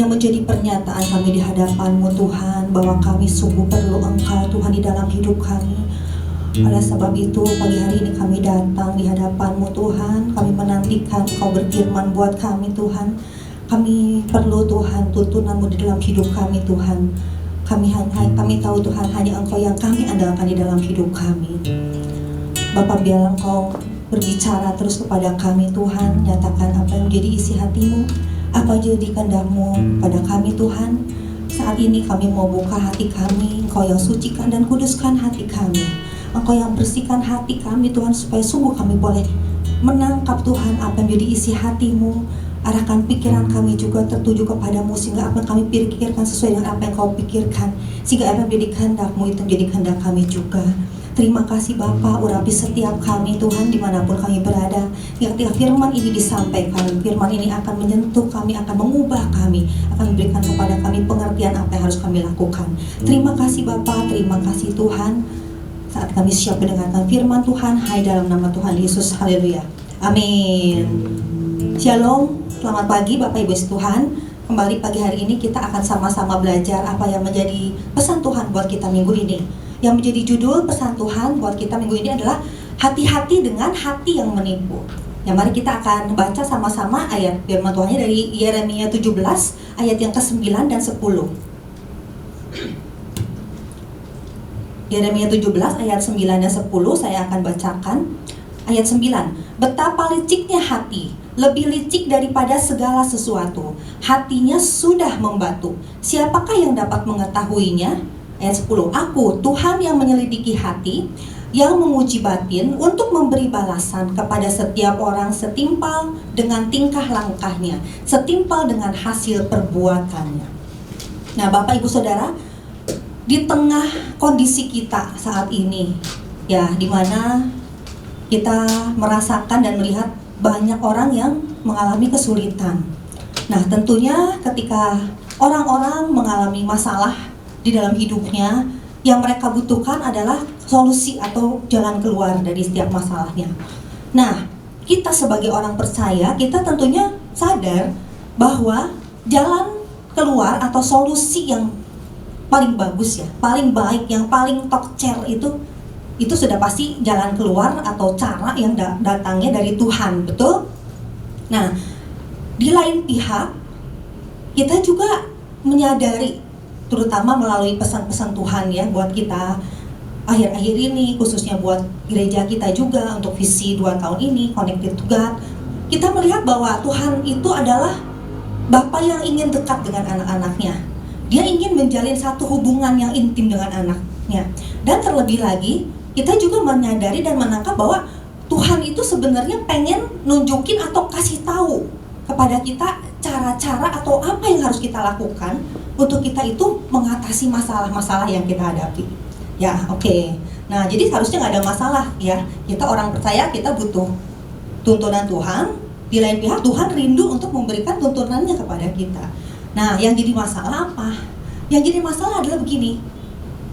yang menjadi pernyataan kami di hadapan-Mu Tuhan, bahwa kami sungguh perlu Engkau Tuhan di dalam hidup kami. Oleh sebab itu pagi hari ini kami datang di hadapan-Mu Tuhan. Kami menantikan Engkau berfirman buat kami Tuhan. Kami perlu Tuhan tuntunan-Mu di dalam hidup kami Tuhan. Kami tahu Tuhan hanya Engkau yang kami andalkan di dalam hidup kami. Bapa, biarlah Engkau berbicara terus kepada kami Tuhan. Nyatakan apa yang menjadi isi hati-Mu, apa jadi kehendak-Mu pada kami Tuhan. Saat ini kami mau buka hati kami. Engkau yang sucikan dan kuduskan hati kami. Engkau yang bersihkan hati kami Tuhan, supaya sungguh kami boleh menangkap Tuhan apa yang menjadi isi hati-Mu. Arahkan pikiran kami juga tertuju kepadamu, sehingga apa yang kami pikirkan sesuai dengan apa yang Kau pikirkan, sehingga apa yang menjadi kehendak-Mu itu menjadi kehendak kami juga. Terima kasih Bapa, urapi setiap kami Tuhan dimanapun kami berada. Ketika firman ini disampaikan, firman ini akan menyentuh kami, akan mengubah kami, akan memberikan kepada kami pengertian apa yang harus kami lakukan. Terima kasih Bapa, terima kasih Tuhan. Saat kami siap mendengarkan firman Tuhan, hai dalam nama Tuhan Yesus, haleluya, amin. Shalom, selamat pagi Bapak Ibu Tuhan. Kembali pagi hari ini kita akan sama-sama belajar apa yang menjadi pesan Tuhan buat kita minggu ini. Yang menjadi judul pesan Tuhan buat kita minggu ini adalah hati-hati dengan hati yang menipu. Ya, mari kita akan baca sama-sama ayat firman Tuhannya dari Yeremia 17 ayat yang ke-9 dan 10. Yeremia 17 ayat 9 dan 10 saya akan bacakan. Ayat 9. Betapa liciknya hati, lebih licik daripada segala sesuatu. Hatinya sudah membatu. Siapakah yang dapat mengetahuinya? Ayat 10. Aku, Tuhan yang menyelidiki hati, yang menguji batin untuk memberi balasan kepada setiap orang setimpal dengan tingkah langkahnya, setimpal dengan hasil perbuatannya. Nah, Bapak Ibu Saudara, di tengah kondisi kita saat ini, ya, di mana kita merasakan dan melihat banyak orang yang mengalami kesulitan. Nah, tentunya ketika orang-orang mengalami masalah di dalam hidupnya, yang mereka butuhkan adalah solusi atau jalan keluar dari setiap masalahnya. Nah, kita sebagai orang percaya, kita tentunya sadar bahwa jalan keluar atau solusi yang paling bagus, ya, paling baik, yang paling tokcer itu sudah pasti jalan keluar atau cara yang datangnya dari Tuhan, betul? Nah, di lain pihak kita juga menyadari, terutama melalui pesan-pesan Tuhan ya buat kita akhir-akhir ini, khususnya buat gereja kita juga untuk visi 2 tahun ini, Connected to God, kita melihat bahwa Tuhan itu adalah Bapa yang ingin dekat dengan anak-anaknya. Dia ingin menjalin satu hubungan yang intim dengan anaknya. Dan terlebih lagi, kita juga menyadari dan menangkap bahwa Tuhan itu sebenarnya pengen nunjukin atau kasih tahu kepada kita cara-cara atau apa yang harus kita lakukan untuk kita itu mengatasi masalah-masalah yang kita hadapi. Ya, oke. Nah, jadi harusnya nggak ada masalah ya. Kita orang percaya, kita butuh tuntunan Tuhan. Di lain pihak, Tuhan rindu untuk memberikan tuntunannya kepada kita. Nah, yang jadi masalah apa? Yang jadi masalah adalah begini.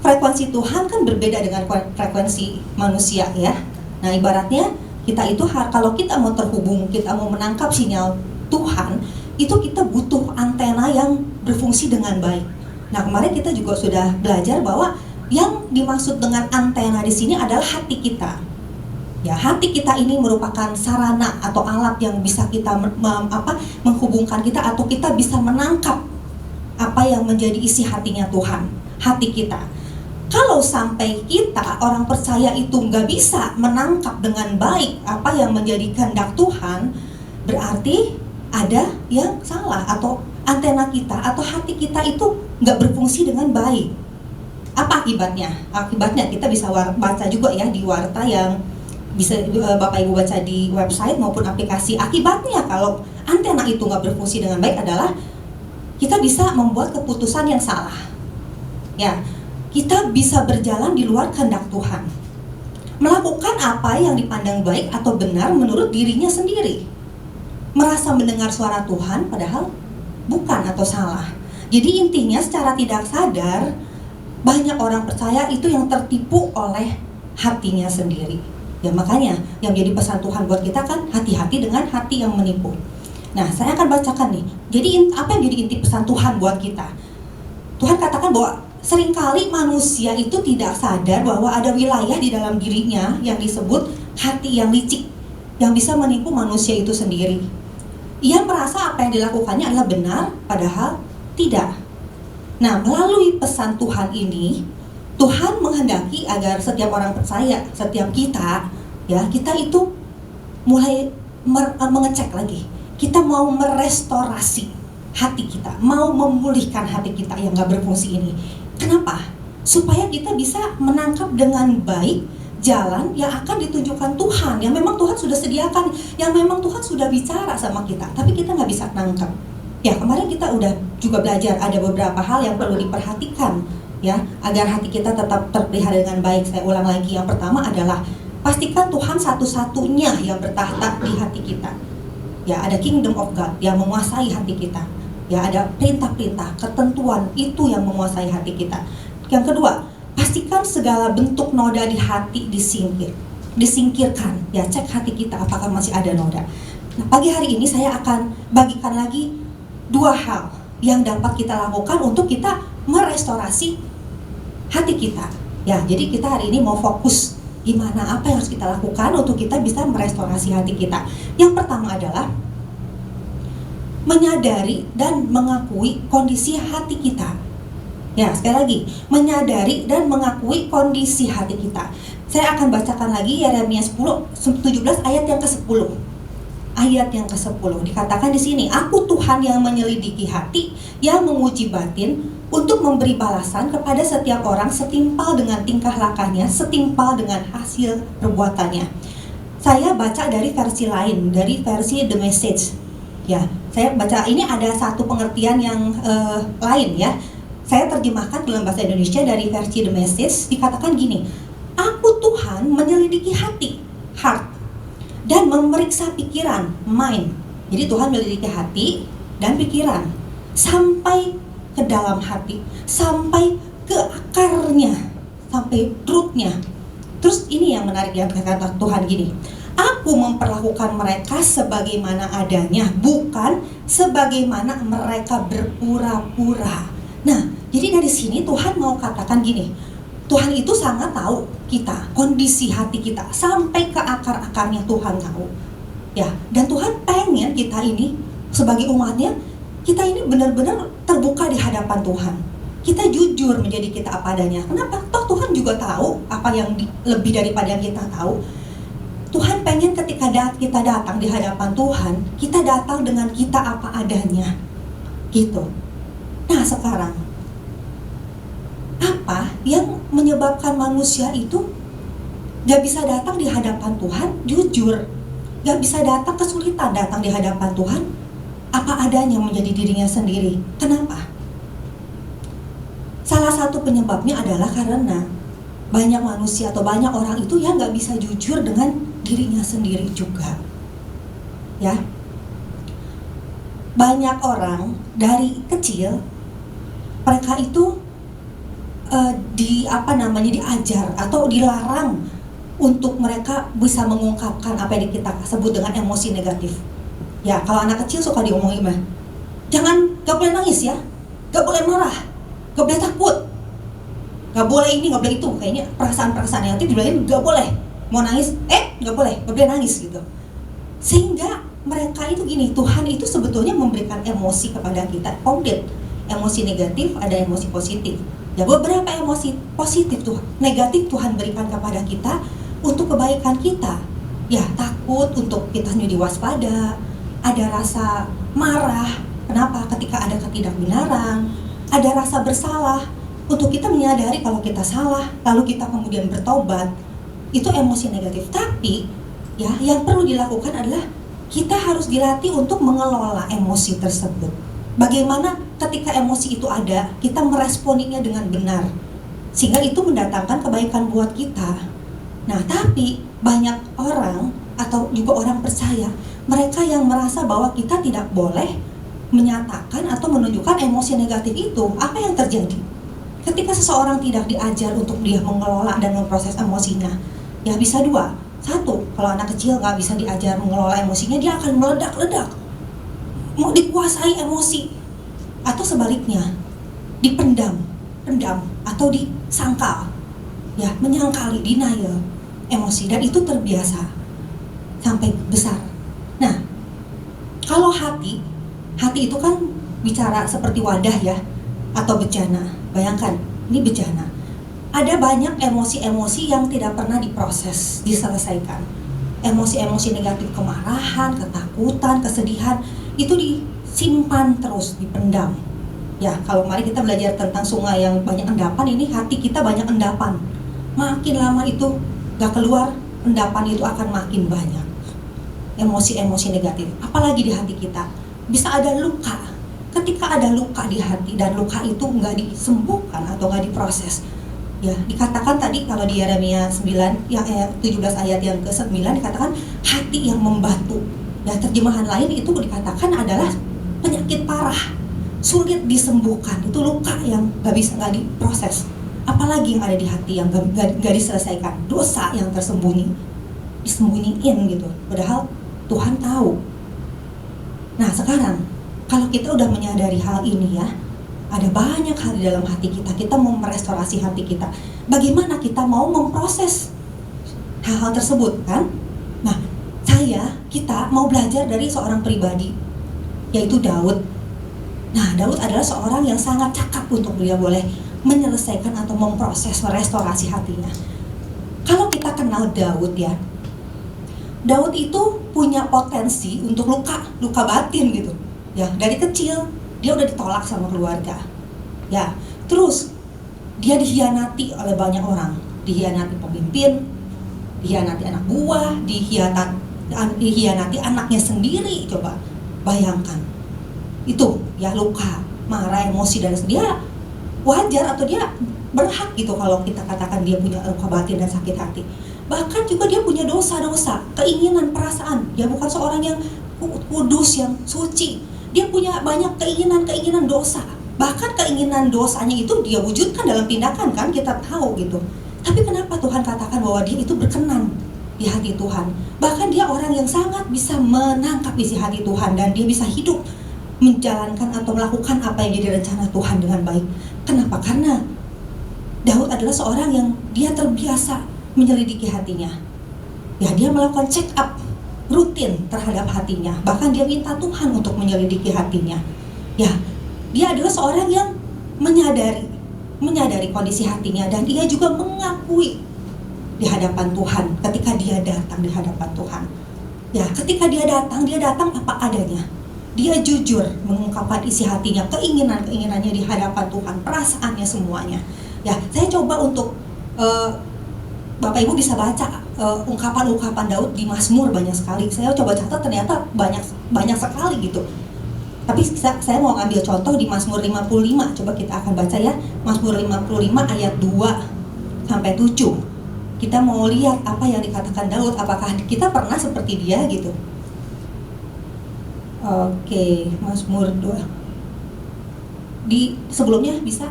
Frekuensi Tuhan kan berbeda dengan frekuensi manusia ya. Nah, ibaratnya kita itu kalau kita mau terhubung, kita mau menangkap sinyal Tuhan, itu kita butuh antena yang berfungsi dengan baik. Nah, kemarin kita juga sudah belajar bahwa yang dimaksud dengan antena di sini adalah hati kita. Ya, hati kita ini merupakan sarana atau alat yang bisa kita menghubungkan kita, atau kita bisa menangkap apa yang menjadi isi hatinya Tuhan, hati kita. Kalau sampai kita orang percaya itu nggak bisa menangkap dengan baik apa yang menjadi kehendak Tuhan, berarti ada yang salah, atau antena kita atau hati kita itu nggak berfungsi dengan baik. Apa akibatnya? Akibatnya kita bisa baca juga ya di warta yang bisa Bapak Ibu baca di website maupun aplikasi. Akibatnya kalau antena itu nggak berfungsi dengan baik adalah kita bisa membuat keputusan yang salah. Ya, kita bisa berjalan di luar kehendak Tuhan, melakukan apa yang dipandang baik atau benar menurut dirinya sendiri, merasa mendengar suara Tuhan padahal bukan atau salah. Jadi intinya secara tidak sadar banyak orang percaya itu yang tertipu oleh hatinya sendiri. Ya, makanya yang jadi pesan Tuhan buat kita kan hati-hati dengan hati yang menipu. Nah, saya akan bacakan nih Jadi apa yang jadi inti pesan Tuhan buat kita? Tuhan katakan bahwa seringkali manusia itu tidak sadar bahwa ada wilayah di dalam dirinya yang disebut hati yang licik, yang bisa menipu manusia itu sendiri. Ia merasa apa yang dilakukannya adalah benar, padahal tidak. Nah, melalui pesan Tuhan ini, Tuhan menghendaki agar setiap orang percaya, setiap kita, ya, kita itu mulai mengecek lagi. Kita mau merestorasi hati kita, mau memulihkan hati kita yang gak berfungsi ini. Kenapa? Supaya kita bisa menangkap dengan baik jalan yang akan ditunjukkan Tuhan, yang memang Tuhan sudah sediakan, yang memang Tuhan sudah bicara sama kita, tapi kita gak bisa nangkap. Ya, kemarin kita udah juga belajar ada beberapa hal yang perlu diperhatikan, ya, agar hati kita tetap terpelihara dengan baik. Saya ulang lagi, yang pertama adalah pastikan Tuhan satu-satunya yang bertahta di hati kita. Ya, ada kingdom of God yang menguasai hati kita. Ya, ada perintah-perintah, ketentuan itu yang menguasai hati kita. Yang kedua, pastikan segala bentuk noda di hati disingkirkan. Ya, cek hati kita apakah masih ada noda. Nah, pagi hari ini saya akan bagikan lagi 2 hal yang dapat kita lakukan untuk kita merestorasi hati kita. Ya, jadi kita hari ini mau fokus gimana, apa yang harus kita lakukan untuk kita bisa merestorasi hati kita. Yang pertama adalah menyadari dan mengakui kondisi hati kita. Ya, sekali lagi, menyadari dan mengakui kondisi hati kita. Saya akan bacakan lagi Yeremia 17 ayat yang ke-10. Ayat yang ke-10 dikatakan di sini, "Aku Tuhan yang menyelidiki hati, yang menguji batin, untuk memberi balasan kepada setiap orang setimpal dengan tingkah lakunya, setimpal dengan hasil perbuatannya." Saya baca dari versi lain, dari versi The Message. Ya, saya baca ini ada satu pengertian yang lain ya. Saya terjemahkan dalam bahasa Indonesia dari versi The Message, dikatakan gini, "Aku Tuhan menyelidiki hati, heart, dan memeriksa pikiran, mind." Jadi Tuhan menyelidiki hati dan pikiran sampai ke dalam hati, sampai ke akarnya, sampai rootnya. Terus ini yang menarik, yang kata Tuhan gini, "Aku memperlakukan mereka sebagaimana adanya, bukan sebagaimana mereka berpura-pura." Nah, jadi dari sini Tuhan mau katakan gini, Tuhan itu sangat tahu kita, kondisi hati kita, sampai ke akar-akarnya Tuhan tahu. Ya, dan Tuhan pengen kita ini sebagai umatnya, kita ini benar-benar terbuka di hadapan Tuhan. Kita jujur menjadi kita apa adanya. Kenapa? Toh Tuhan juga tahu apa yang lebih daripada yang kita tahu. Tuhan pengen ketika kita datang di hadapan Tuhan, kita datang dengan kita apa adanya. Gitu. Nah, sekarang apa yang menyebabkan manusia itu gak bisa datang di hadapan Tuhan jujur, gak bisa datang, kesulitan datang di hadapan Tuhan apa adanya menjadi dirinya sendiri? Kenapa? Salah satu penyebabnya adalah karena banyak manusia atau banyak orang itu yang gak bisa jujur dengan dirinya sendiri juga. Ya, banyak orang dari kecil mereka itu diajar atau dilarang untuk mereka bisa mengungkapkan apa yang kita sebut dengan emosi negatif. Ya, kalau anak kecil suka diomongin mah, gak boleh nangis ya, gak boleh marah, gak boleh takut, gak boleh ini, gak boleh itu. Kayaknya perasaan-perasaan yang nanti dibilangin gak boleh. Mau nangis, gak boleh nangis gitu. Sehingga mereka itu gini, Tuhan itu sebetulnya memberikan emosi kepada kita komplit. Emosi negatif, ada emosi positif. Ya, beberapa emosi positif tuh, negatif Tuhan berikan kepada kita untuk kebaikan kita. Ya, takut untuk kita sendiri waspada, ada rasa marah, kenapa? Ketika ada ketidakbenaran, ada rasa bersalah, untuk kita menyadari kalau kita salah, lalu kita kemudian bertobat, itu emosi negatif. Tapi, ya, yang perlu dilakukan adalah kita harus dilatih untuk mengelola emosi tersebut. Bagaimana ketika emosi itu ada, kita meresponinya dengan benar, sehingga itu mendatangkan kebaikan buat kita. Nah, tapi banyak orang atau juga orang percaya, mereka yang merasa bahwa kita tidak boleh menyatakan atau menunjukkan emosi negatif itu. Apa yang terjadi? Ketika seseorang tidak diajar untuk dia mengelola dan memproses emosinya, ya bisa dua. Satu, kalau anak kecil nggak bisa diajar mengelola emosinya, dia akan meledak-ledak, mau dikuasai emosi, atau sebaliknya dipendam, atau disangkal, ya, menyangkali, denial emosi, dan itu terbiasa sampai besar. Nah, kalau hati itu kan bicara seperti wadah ya, atau bejana. Bayangkan, ini bejana. Ada banyak emosi-emosi yang tidak pernah diproses, diselesaikan. Emosi-emosi negatif, kemarahan, ketakutan, kesedihan, itu disimpan terus, dipendam. Ya, kalau kemarin kita belajar tentang sungai yang banyak endapan, ini hati kita banyak endapan. Makin lama itu gak keluar, endapan itu akan makin banyak. Emosi-emosi negatif, apalagi di hati kita. Bisa ada luka. Ketika ada luka di hati dan luka itu nggak disembuhkan atau nggak diproses, ya, dikatakan tadi kalau di Yeremia 9 yang 17 ayat yang ke-9 dikatakan hati yang membatu. Ya, terjemahan lain itu dikatakan adalah penyakit parah, sulit disembuhkan. Itu luka yang nggak diproses. Apalagi yang ada di hati yang nggak diselesaikan, dosa yang tersembunyi, disembunyiin gitu. Padahal Tuhan tahu. Nah, sekarang kalau kita udah menyadari hal ini ya, ada banyak hal di dalam hati kita mau merestorasi hati kita. Bagaimana kita mau memproses hal-hal tersebut kan? Nah, kita mau belajar dari seorang pribadi, yaitu Daud. Nah, Daud adalah seorang yang sangat cakap untuk dia boleh menyelesaikan atau memproses, merestorasi hatinya. Kalau kita kenal Daud ya, Daud itu punya potensi untuk luka batin gitu. Ya, dari kecil dia udah ditolak sama keluarga. Ya, terus dia dikhianati oleh banyak orang, dikhianati pemimpin, dikhianati anak buah, dikhianati anaknya sendiri. Coba bayangkan. Itu ya luka, marah, emosi, dan dia wajar atau dia berhak gitu kalau kita katakan dia punya luka batin dan sakit hati. Bahkan juga dia punya dosa-dosa, keinginan, perasaan. Dia bukan seorang yang kudus, yang suci. Dia punya banyak keinginan dosa. Bahkan keinginan dosanya itu dia wujudkan dalam tindakan kan, kita tahu gitu. Tapi kenapa Tuhan katakan bahwa dia itu berkenan di hati Tuhan? Bahkan dia orang yang sangat bisa menangkap isi hati Tuhan, dan dia bisa hidup menjalankan atau melakukan apa yang jadi rencana Tuhan dengan baik. Kenapa? Karena Daud adalah seorang yang dia terbiasa menyelidiki hatinya. Ya, dia melakukan check up rutin terhadap hatinya. Bahkan dia minta Tuhan untuk menyelidiki hatinya. Ya, dia adalah seorang yang menyadari kondisi hatinya, dan dia juga mengakui di hadapan Tuhan ketika dia datang di hadapan Tuhan. Ya, ketika dia datang apa adanya. Dia jujur mengungkapkan isi hatinya, keinginannya di hadapan Tuhan, perasaannya semuanya. Ya, saya coba untuk Bapak Ibu bisa baca ungkapan-ungkapan Daud di Mazmur banyak sekali. Saya coba catat, ternyata banyak sekali gitu. Tapi saya mau ngambil contoh di Mazmur 55. Coba kita akan baca ya, Mazmur 55 ayat 2 sampai 7. Kita mau lihat apa yang dikatakan Daud, apakah kita pernah seperti dia gitu. Oke, Mazmur 2. Di sebelumnya bisa?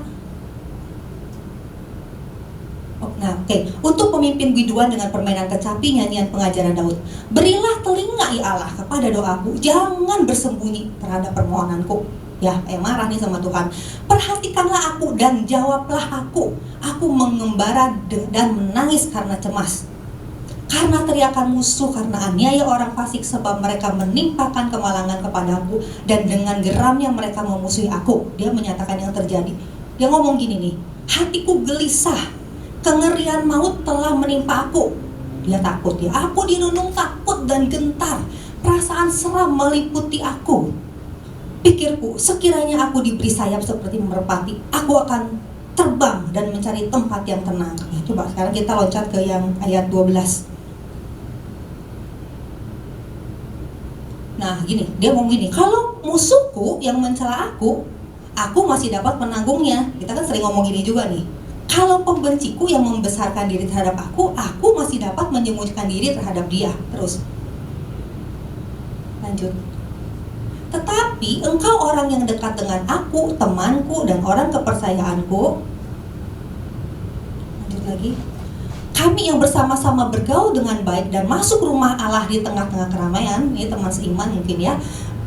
Nah, oke. Untuk pemimpin biduan dengan permainan kecapi, nyanyian pengajaran Daud. Berilah telinga ya Allah kepada doaku, jangan bersembunyi terhadap permohonanku. Ya, marah nih sama Tuhan. Perhatikanlah aku dan jawablah aku. Aku mengembara dan menangis karena cemas. Karena teriakan musuh, karena aniaya orang fasik, sebab mereka menimpakan kemalangan kepadaku, dan dengan geramnya mereka memusuhi aku. Dia menyatakan yang terjadi. Dia ngomong gini nih, hatiku gelisah, kengerian maut telah menimpa aku. Dia takut ya, aku dirunung takut dan gentar, perasaan seram meliputi aku. Pikirku, sekiranya aku diberi sayap seperti merpati, aku akan terbang dan mencari tempat yang tenang. Ya, coba sekarang kita loncat ke yang ayat 12. Nah gini, dia ngomong gini, kalau musuhku yang mencela aku masih dapat menanggungnya. Kita kan sering ngomong gini juga nih. Kalau pembenciku yang membesarkan diri terhadap aku masih dapat menyembunyikan diri terhadap dia. Terus lanjut. Tetapi engkau orang yang dekat dengan aku, temanku dan orang kepercayaanku. Lanjut lagi. Kami yang bersama-sama bergaul dengan baik dan masuk rumah Allah di tengah-tengah keramaian. Ini teman seiman mungkin ya.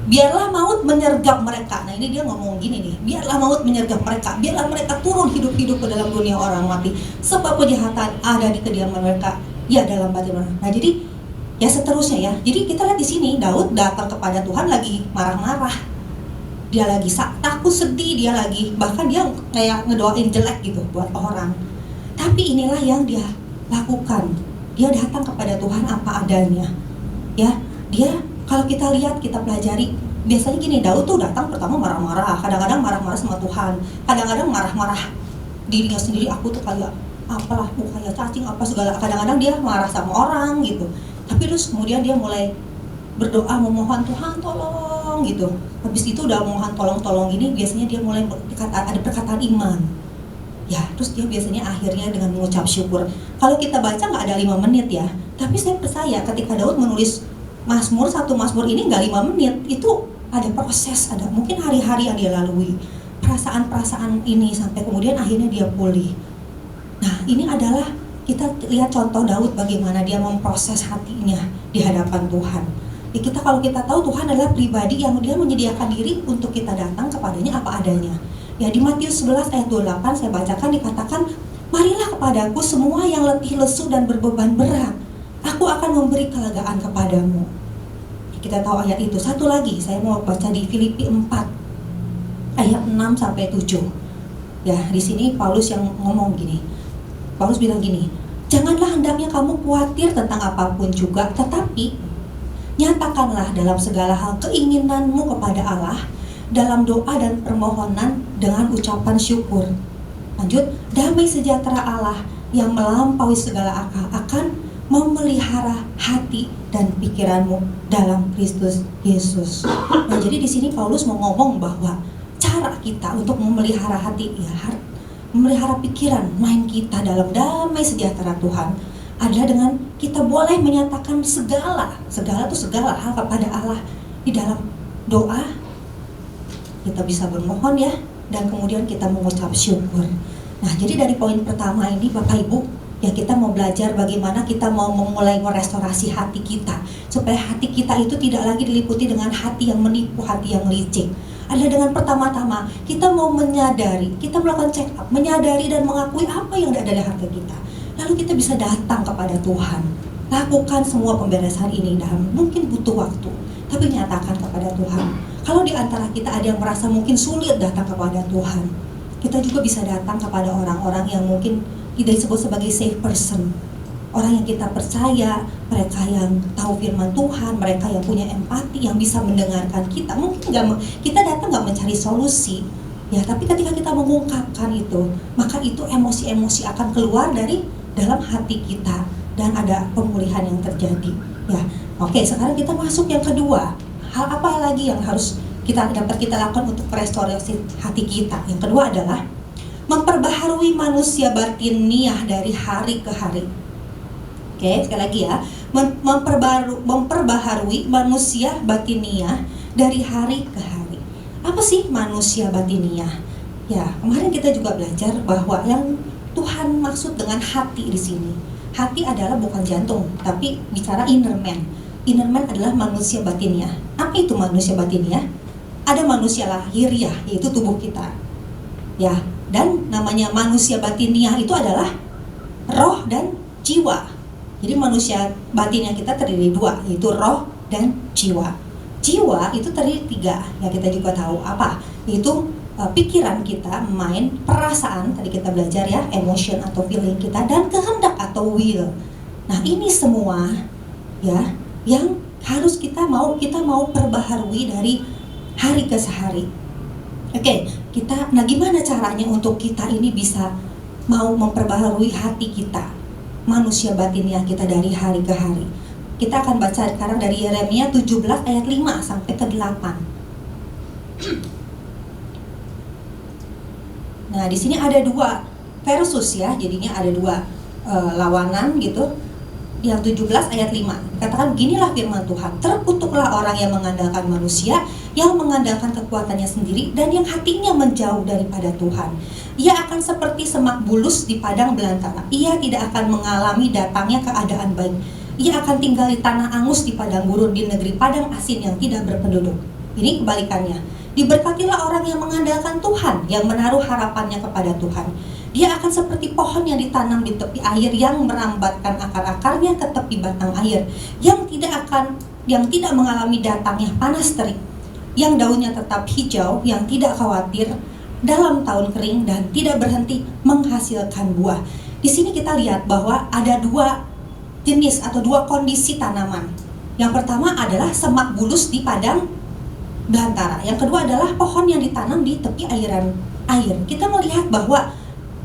Biarlah maut menyergap mereka. Nah ini dia ngomong gini nih, biarlah maut menyergap mereka, biarlah mereka turun hidup-hidup ke dalam dunia orang mati, sebab kejahatan ada di kediaman mereka, ya dalam batin mereka. Nah jadi ya seterusnya ya. Jadi kita lihat di sini Daud datang kepada Tuhan lagi marah-marah, dia lagi takut, sedih, dia lagi bahkan dia kayak ngedoain jelek gitu buat orang. Tapi inilah yang dia lakukan. Dia datang kepada Tuhan apa adanya. Ya, dia kalau kita lihat, kita pelajari, biasanya gini, Daud tuh datang pertama marah-marah, kadang-kadang marah-marah sama Tuhan, kadang-kadang marah-marah dirinya sendiri, aku tuh kayak apalah, aku kayak cacing apa segala, kadang-kadang dia marah sama orang gitu. Tapi terus kemudian dia mulai berdoa memohon Tuhan tolong gitu. Habis itu udah mohon tolong-tolong gini, biasanya dia mulai ada perkataan iman. Ya, terus dia biasanya akhirnya dengan mengucap syukur. Kalau kita baca nggak ada 5 menit ya, tapi saya percaya ketika Daud menulis satu Mazmur ini nggak 5 menit, itu ada proses, ada mungkin hari-hari yang dia lalui, perasaan-perasaan ini sampai kemudian akhirnya dia pulih. Nah ini adalah kita lihat contoh Daud bagaimana dia memproses hatinya di hadapan Tuhan. Ya, kalau kita tahu Tuhan adalah pribadi yang dia menyediakan diri untuk kita datang kepadanya apa adanya. Ya di Matius 11 ayat 28 saya bacakan, dikatakan, marilah kepadaku semua yang letih lesu dan berbeban berat, aku akan memberi kelegaan kepadamu. Kita tahu ayat itu. Satu lagi saya mau baca di Filipi 4 ayat 6 sampai 7. Ya, di sini Paulus yang ngomong gini. Paulus bilang gini, janganlah hendaknya kamu khawatir tentang apapun juga, tetapi nyatakanlah dalam segala hal keinginanmu kepada Allah dalam doa dan permohonan dengan ucapan syukur. Lanjut, damai sejahtera Allah yang melampaui segala akal akan memelihara hati dan pikiranmu dalam Kristus Yesus. Nah, jadi di sini Paulus mau ngomong bahwa cara kita untuk memelihara hati, ya, memelihara pikiran, mind kita dalam damai sejahtera Tuhan adalah dengan kita boleh menyatakan segala hal kepada Allah di dalam doa. Kita bisa bermohon ya, dan kemudian kita mengucap syukur. Nah, jadi dari poin pertama ini Bapak Ibu, ya kita mau belajar bagaimana kita mau memulai merestorasi hati kita supaya hati kita itu tidak lagi diliputi dengan hati yang menipu, hati yang licik. Adalah dengan pertama-tama kita mau menyadari, kita melakukan check up, menyadari dan mengakui apa yang ada di hati kita. Lalu kita bisa datang kepada Tuhan, lakukan semua pemberesan ini dan mungkin butuh waktu, tapi nyatakan kepada Tuhan. Kalau di antara kita ada yang merasa mungkin sulit datang kepada Tuhan, kita juga bisa datang kepada orang-orang yang mungkin tidak disebut sebagai safe person, orang yang kita percaya, mereka yang tahu firman Tuhan, mereka yang punya empati, yang bisa mendengarkan kita. Mungkin kita datang nggak mencari solusi, ya, tapi ketika kita mengungkapkan itu, maka itu emosi-emosi akan keluar dari dalam hati kita dan ada pemulihan yang terjadi. Ya, oke. Sekarang kita masuk yang kedua. Hal apa lagi yang harus dapat kita lakukan untuk merestorasi hati kita? Yang kedua adalah memperbaharui manusia batiniah dari hari ke hari. Oke, sekali lagi ya, memperbaharui manusia batiniah dari hari ke hari. Apa sih manusia batiniah? Ya, kemarin kita juga belajar bahwa yang Tuhan maksud dengan hati di sini, hati adalah bukan jantung, tapi bicara inner man. Inner man adalah manusia batiniah. Apa itu manusia batiniah? Ada manusia lahiriah, yaitu tubuh kita. Ya, dan namanya manusia batiniah itu adalah roh dan jiwa. Jadi manusia batiniah kita terdiri dua, yaitu roh dan jiwa. Jiwa itu terdiri 3, ya kita juga tahu apa, yaitu pikiran kita, mind, perasaan, tadi kita belajar ya, emotion atau feeling kita, dan kehendak atau will. Nah ini semua ya yang harus kita mau perbaharui dari hari ke hari. Oke, nah gimana caranya untuk kita ini bisa mau memperbaharui hati kita, manusia batiniah kita dari hari ke hari? Kita akan baca sekarang dari Yeremia 17 ayat 5 sampai ke 8. Nah, di sini ada 2 versus ya, jadinya ada 2 lawanan gitu. Yang 17 ayat 5 katakan, beginilah firman Tuhan, terkutuklah orang yang mengandalkan manusia, yang mengandalkan kekuatannya sendiri, dan yang hatinya menjauh daripada Tuhan. Ia akan seperti semak bulus di padang belantara. Ia tidak akan mengalami datangnya keadaan baik. Ia akan tinggal di tanah angus, di padang gurun, di negeri padang asin yang tidak berpenduduk. Ini kebalikannya. Diberkatilah orang yang mengandalkan Tuhan, yang menaruh harapannya kepada Tuhan. Dia akan seperti pohon yang ditanam di tepi air, yang merambatkan akar-akarnya ke tepi batang air, yang tidak mengalami datangnya panas terik, yang daunnya tetap hijau, yang tidak khawatir dalam tahun kering, dan tidak berhenti menghasilkan buah. Di sini kita lihat bahwa ada dua jenis atau dua kondisi tanaman. Yang pertama adalah semak bulus di padang belantara. Yang kedua adalah pohon yang ditanam di tepi aliran air. Kita melihat bahwa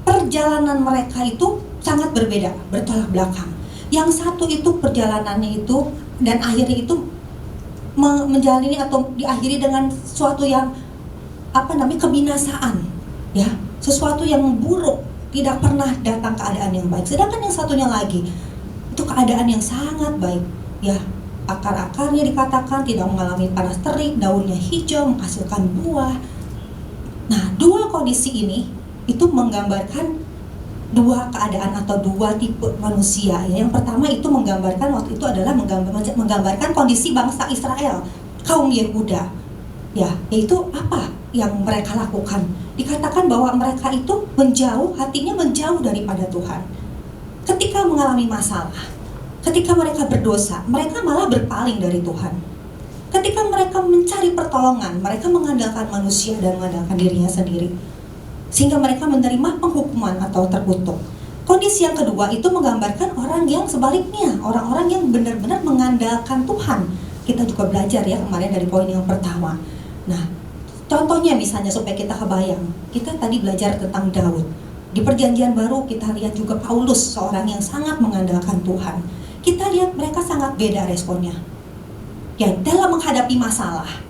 perjalanan mereka itu sangat berbeda, bertolak belakang. Yang satu itu perjalanannya itu dan akhirnya itu menjalani atau diakhiri dengan sesuatu yang kebinasaan, ya, sesuatu yang buruk, tidak pernah datang keadaan yang baik. Sedangkan yang satunya lagi itu keadaan yang sangat baik, ya, akar-akarnya dikatakan tidak mengalami panas terik, daunnya hijau, menghasilkan buah. Nah, dua kondisi ini itu menggambarkan dua keadaan atau dua tipe manusia. Yang pertama itu menggambarkan, waktu itu adalah menggambarkan kondisi bangsa Israel, kaum Yehuda, ya, yaitu apa yang mereka lakukan. Dikatakan bahwa mereka itu hatinya menjauh daripada Tuhan. Ketika mengalami masalah, ketika mereka berdosa, mereka malah berpaling dari Tuhan. Ketika mereka mencari pertolongan, mereka mengandalkan manusia dan mengandalkan dirinya sendiri, sehingga mereka menerima penghukuman atau terkutuk. Kondisi yang kedua itu menggambarkan orang yang sebaliknya, orang-orang yang benar-benar mengandalkan Tuhan. Kita juga belajar ya kemarin dari poin yang pertama. Nah, contohnya misalnya supaya kita kebayang, kita tadi belajar tentang Daud. Di Perjanjian Baru kita lihat juga Paulus, seorang yang sangat mengandalkan Tuhan. Kita lihat mereka sangat beda responnya, ya, dalam menghadapi masalah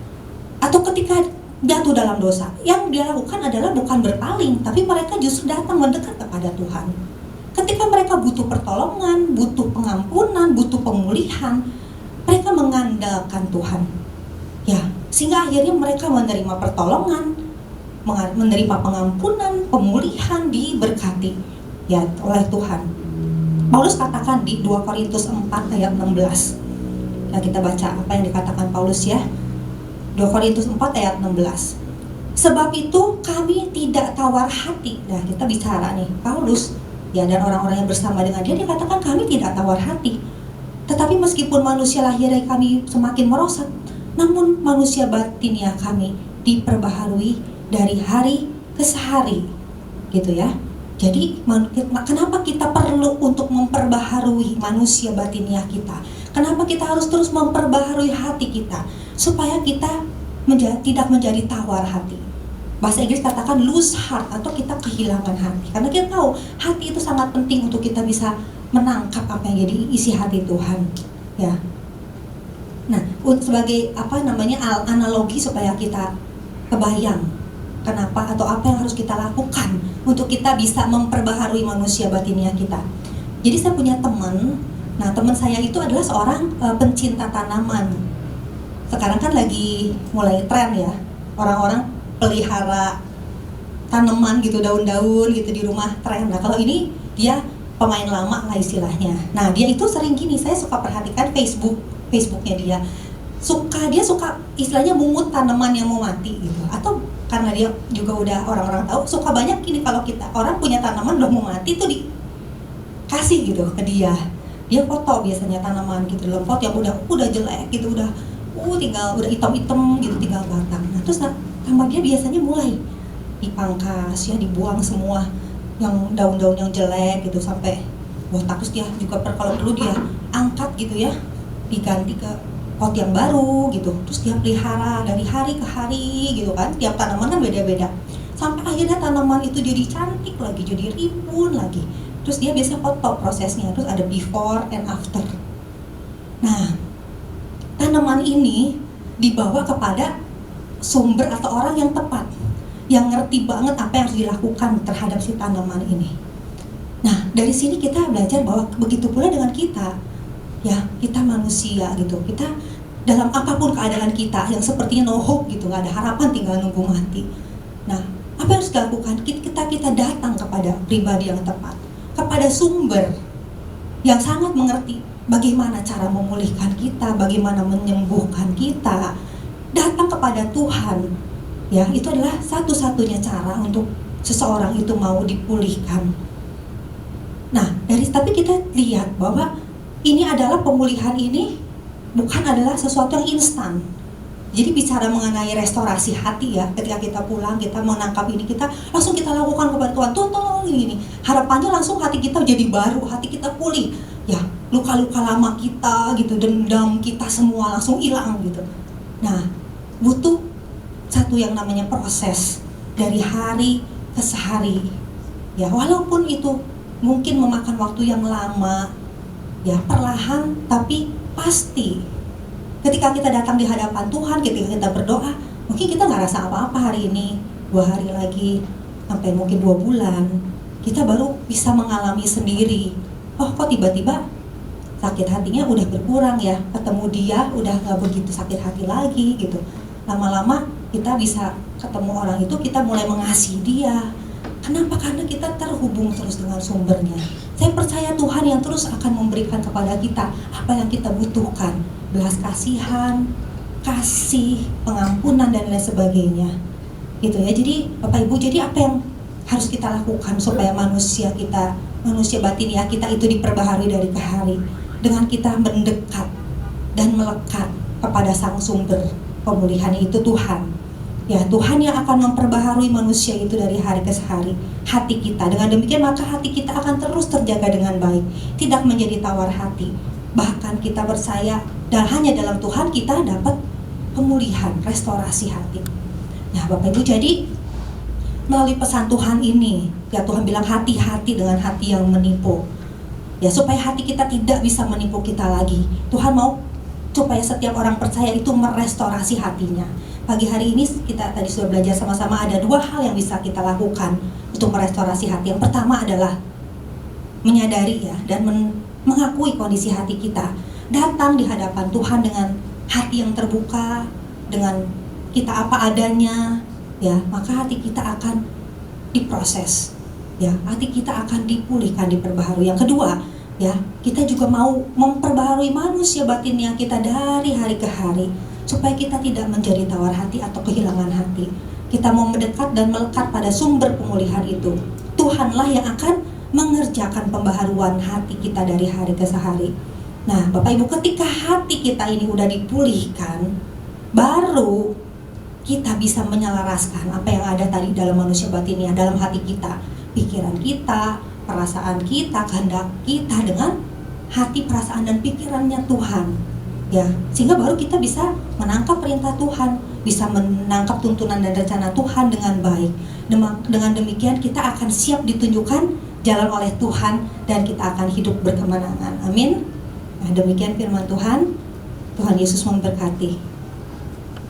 atau ketika jatuh dalam dosa. Yang dia lakukan adalah bukan berpaling, tapi mereka justru datang mendekat kepada Tuhan. Ketika mereka butuh pertolongan, butuh pengampunan, butuh pemulihan, mereka mengandalkan Tuhan, ya, sehingga akhirnya mereka menerima pertolongan, menerima pengampunan, pemulihan, diberkati, ya, oleh Tuhan. Paulus katakan di 2 Korintus 4 ayat 16. Nah, kita baca apa yang dikatakan Paulus ya. 2 Korintus 4 ayat 16. Sebab itu kami tidak tawar hati. Nah, kita bicara nih Paulus, ya, dan orang-orang yang bersama dengan dia dikatakan kami tidak tawar hati. Tetapi meskipun manusia lahirnya kami semakin merosot, namun manusia batinnya kami diperbaharui dari hari ke hari, gitu ya. Jadi kenapa kita perlu untuk memperbaharui manusia batiniah kita? Kenapa kita harus terus memperbaharui hati kita? Supaya kita tidak menjadi tawar hati. Bahasa Inggris katakan lose heart, atau kita kehilangan hati. Karena kita tahu hati itu sangat penting untuk kita bisa menangkap apa yang jadi isi hati Tuhan, ya. Nah, sebagai analogi supaya kita kebayang kenapa atau apa yang harus kita lakukan untuk kita bisa memperbaharui manusia batinnya kita. Jadi saya punya teman. Nah, teman saya itu adalah seorang pencinta tanaman. Sekarang kan lagi mulai tren ya, orang-orang pelihara tanaman gitu, daun-daun gitu di rumah, tren. Nah, kalau ini dia pemain lama lah istilahnya. Nah, dia itu sering gini, saya suka perhatikan Facebooknya dia. Dia suka istilahnya mungut tanaman yang mau mati gitu. Atau karena dia juga udah orang-orang tahu, suka banyak gini kalau kita orang punya tanaman udah mau mati tuh dikasih gitu ke dia. Dia foto biasanya tanaman gitu dalam pot yang udah jelek gitu, udah hitam-hitam gitu, tinggal batang. Nah, terus sama dia biasanya mulai dipangkas ya, dibuang semua yang daun-daun yang jelek gitu sampai botak. Terus dia juga kalau perlu dia angkat gitu ya, diganti ke pot yang baru gitu. Terus dia pelihara dari hari ke hari gitu kan. Tiap tanaman kan beda-beda. Sampai akhirnya tanaman itu jadi cantik lagi, jadi rimbun lagi. Terus dia biasa foto prosesnya, terus ada before and after. Nah, tanaman ini dibawa kepada sumber atau orang yang tepat, yang ngerti banget apa yang harus dilakukan terhadap si tanaman ini. Nah, dari sini kita belajar bahwa begitu pula dengan kita. Ya, kita manusia gitu. Kita dalam apapun keadaan kita yang sepertinya no hope gitu, nggak ada harapan, tinggal nunggu mati. Nah, apa yang harus kita lakukan? Kita datang kepada pribadi yang tepat, kepada sumber yang sangat mengerti bagaimana cara memulihkan kita, bagaimana menyembuhkan kita, datang kepada Tuhan, ya itu adalah satu-satunya cara untuk seseorang itu mau dipulihkan. Nah, tapi kita lihat bahwa ini adalah pemulihan ini bukan adalah sesuatu yang instan. Jadi bicara mengenai restorasi hati ya, ketika kita pulang, kita menangkap ini, kita langsung kita lakukan kepada Tuhan, Tuhan tolong ini. Harapannya langsung hati kita jadi baru, hati kita pulih. Ya, luka-luka lama kita gitu, dendam kita semua langsung hilang gitu. Nah, butuh satu yang namanya proses dari hari ke sehari. Ya, walaupun itu mungkin memakan waktu yang lama, ya perlahan tapi pasti. Ketika kita datang di hadapan Tuhan, ketika kita berdoa, mungkin kita nggak rasa apa-apa hari ini, 2 hari lagi, sampai mungkin 2 bulan, kita baru bisa mengalami sendiri. Oh, kok tiba-tiba sakit hatinya udah berkurang ya, ketemu dia udah nggak begitu sakit hati lagi gitu. Lama-lama kita bisa ketemu orang itu, kita mulai mengasihi dia. Kenapa? Karena kita terhubung terus dengan sumbernya. Saya percaya Tuhan yang terus akan memberikan kepada kita apa yang kita butuhkan. Belas kasihan, kasih, pengampunan dan lain sebagainya. Gitu ya. Jadi Bapak Ibu, jadi apa yang harus kita lakukan supaya manusia batiniah kita itu diperbaharui dari ke hari, dengan kita mendekat dan melekat kepada sang sumber pemulihan, itu Tuhan. Ya, Tuhan yang akan memperbaharui manusia itu dari hari ke hari, hati kita. Dengan demikian maka hati kita akan terus terjaga dengan baik, tidak menjadi tawar hati. Bahkan kita percaya dan hanya dalam Tuhan kita dapat pemulihan, restorasi hati. Nah, Bapak Ibu, jadi melalui pesan Tuhan ini, ya Tuhan bilang hati-hati dengan hati yang menipu. Ya, supaya hati kita tidak bisa menipu kita lagi. Tuhan mau supaya setiap orang percaya itu merestorasi hatinya. Pagi hari ini kita tadi sudah belajar sama-sama, ada 2 hal yang bisa kita lakukan untuk merestorasi hati. Yang pertama adalah menyadari ya dan mengakui kondisi hati kita. Datang di hadapan Tuhan dengan hati yang terbuka, dengan kita apa adanya, ya maka hati kita akan diproses, ya hati kita akan dipulihkan, diperbaharui. Yang kedua, ya kita juga mau memperbaharui manusia batinnya kita dari hari ke hari, supaya kita tidak menjadi tawar hati atau kehilangan hati. Kita mau mendekat dan melekat pada sumber pemulihan itu. Tuhanlah yang akan mengerjakan pembaharuan hati kita dari hari ke hari. Nah, Bapak Ibu, ketika hati kita ini udah dipulihkan, baru kita bisa menyelaraskan apa yang ada tadi dalam manusia batinnya, dalam hati kita, pikiran kita, perasaan kita, kehendak kita dengan hati, perasaan dan pikirannya Tuhan. Ya, sehingga baru kita bisa menangkap perintah Tuhan, bisa menangkap tuntunan dan rencana Tuhan dengan baik. Dengan demikian kita akan siap ditunjukkan jalan oleh Tuhan dan kita akan hidup berkemenangan. Amin. Nah, demikian firman Tuhan. Tuhan Yesus memberkati.